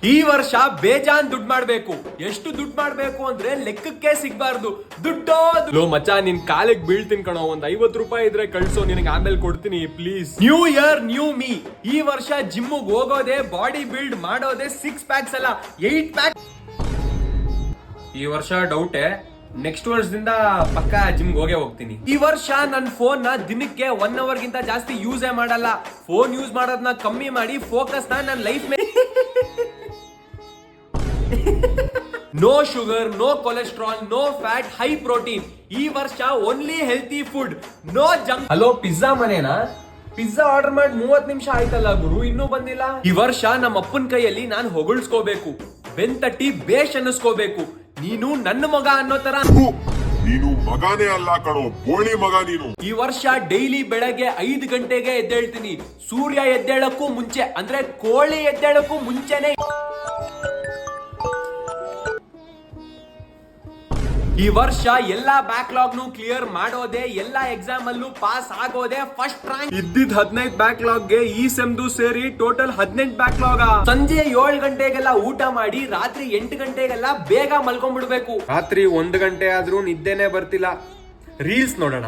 ಈ ವರ್ಷ ಬೇಜಾನ್ ದುಡ್ಡು ಮಾಡ್ಬೇಕು. ಎಷ್ಟು ದುಡ್ಡು ಮಾಡ್ಬೇಕು ಅಂದ್ರೆ ಲೆಕ್ಕಕ್ಕೆ ಸಿಗ್ಬಾರ್ದು. ದುಡ್ಡೋ ಮಚ್ಚ, ನಿನ್ ಕಾಲಿಗೆ ಬೀಳ್ತೀನಿ ಕಣೋ. ಒಂದ್ 50 ರೂಪಾಯಿ ಇದ್ರೆ ಕಳ್ಸೋ, ನಿನಗೆ ಆಮೇಲೆ ಕೊಡ್ತೀನಿ please. New year new me. ಈ ವರ್ಷ ಜಿಮ್ಗೆ ಹೋಗೋದೆ, ಬಾಡಿ ಬಿಲ್ಡ್ ಮಾಡೋದೆ 6 ಪ್ಯಾಕ್ಸ್ ಅಲ್ಲ 8 ಪ್ಯಾಕ್. ಈ ವರ್ಷ ಡೌಟೆ, ನೆಕ್ಸ್ಟ್ ವರ್ಷದಿಂದ ಪಕ್ಕಾ ಜಿಮ್ಗೆ ಹೋಗ್ತೀನಿ. ಈ ವರ್ಷ ನನ್ನ ಫೋನ್ ನ ದಿನಕ್ಕೆ 1 hour ಗಿಂತ ಜಾಸ್ತಿ ಯೂಸೇ ಮಾಡಲ್ಲ. ಫೋನ್ ಯೂಸ್ ಮಾಡೋದನ್ನ ಕಮ್ಮಿ ಮಾಡಿ ಫೋಕಸ್ ನ ನನ್ನ ಲೈಫ್ ಮೇಲೆ. No sugar, no cholesterol, no fat, high protein. ಈ ವರ್ಷ only healthy food, no junk. Hello, pizza ಮನೇನಾ? ಪಿಜ್ಜಾ ಆರ್ಡರ್ ಮಾಡಿ 30 ನಿಮಿಷ ಆಯ್ತಲ್ಲ ಗುರು, ಇನ್ನೂ ಬಂದಿಲ್ಲ. ಈ ವರ್ಷ ನಮ್ಮ ಅಪ್ಪನ ಕೈಯಲ್ಲಿ ನಾನು ಹೊಗಳ್ಸ್ಕೋಬೇಕು, ಬೆಂತಟ್ಟಿ ಬೇಷ್ ಅನ್ನಿಸ್ಕೋಬೇಕು. ನೀನು ನನ್ನ ಮಗ ಅನ್ನೋ ತರ. ನೀನು ಮಗನೇ ಅಲ್ಲ ಕಣೋ, ಬೋಳಿ ಮಗ ನೀನು. ಈ ವರ್ಷ ಡೈಲಿ ಬೆಳಗ್ಗೆ 5 ಗಂಟೆಗೆ ಎದ್ದೇಳ್ತೀನಿ. ಸೂರ್ಯ ಎದ್ದೇಳಕ್ಕೂ ಮುಂಚೆ, ಅಂದ್ರೆ ಕೋಳಿ ಎದ್ದೇಳಕ್ಕೂ ಮುಂಚೆನೆ. ಈ ವರ್ಷ ಎಲ್ಲಾ ಬ್ಯಾಕ್ಲಾಗ್ ನು ಕ್ಲಿಯರ್ ಮಾಡೋದೆ, ಎಲ್ಲಾ ಎಕ್ಸಾಮ್ ಅಲ್ಲೂ ಪಾಸ್ ಆಗೋದೆ, ಫಸ್ಟ್ ರ್ಯಾಂಕ್. ಇದ್ದಿದ್ 15 ಬ್ಯಾಕ್ಲಾಗ್ ಗೆ ಈ ಸೆಮ್ದು ಸೇರಿ ಟೋಟಲ್ 18 ಬ್ಯಾಕ್ಲಾಗ್. ಸಂಜೆ 7 ಗಂಟೆಗೆಲ್ಲ ಊಟ ಮಾಡಿ ರಾತ್ರಿ 8 ಗಂಟೆಗೆಲ್ಲ ಬೇಗ ಮಲ್ಕೊಂಡ್ಬಿಡ್ಬೇಕು. ರಾತ್ರಿ 1 ಗಂಟೆ ಆದ್ರೂ ನಿದ್ದೆನೆ ಬರ್ತಿಲ್ಲ. ರೀಲ್ಸ್ ನೋಡೋಣ.